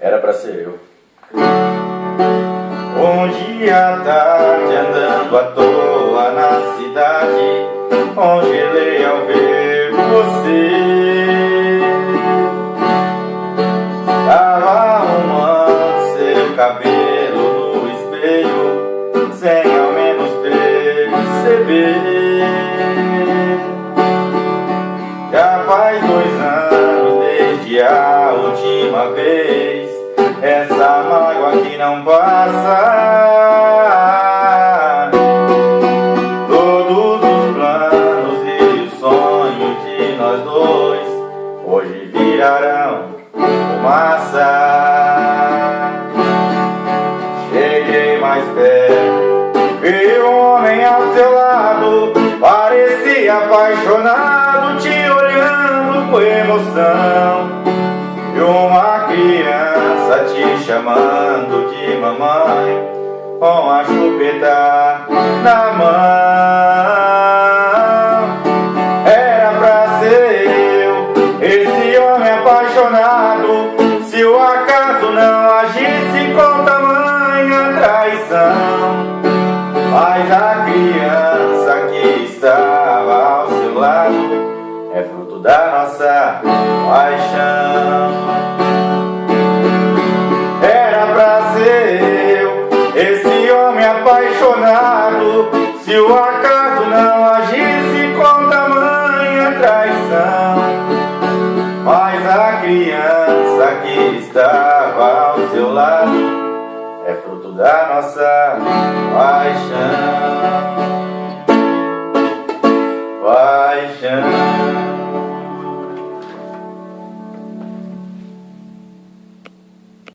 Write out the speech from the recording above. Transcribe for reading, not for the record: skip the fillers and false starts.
Era pra ser eu. Um dia à tarde, andando à toa na cidade, congelei ao ver você. Estava arrumando seu cabelo no espelho, sem ao menos perceber. Já faz 2 anos desde a última vez, essa mágoa que não passa. Todos os planos e os sonhos de nós dois hoje virarão fumaça. Cheguei mais perto, vi um homem ao seu lado, parecia apaixonado, te olhando com emoção. E uma criança te chamando de mamãe, com a chupeta na mão. Era pra ser eu, esse homem apaixonado, se o acaso não agisse com tamanha traição. Mas a criança que estava ao seu lado é fruto da nossa paixão. Era pra ser eu, esse homem apaixonado, se o acaso não agisse com tamanha traição. Mas a criança que estava ao seu lado é fruto da nossa paixão. Paixão.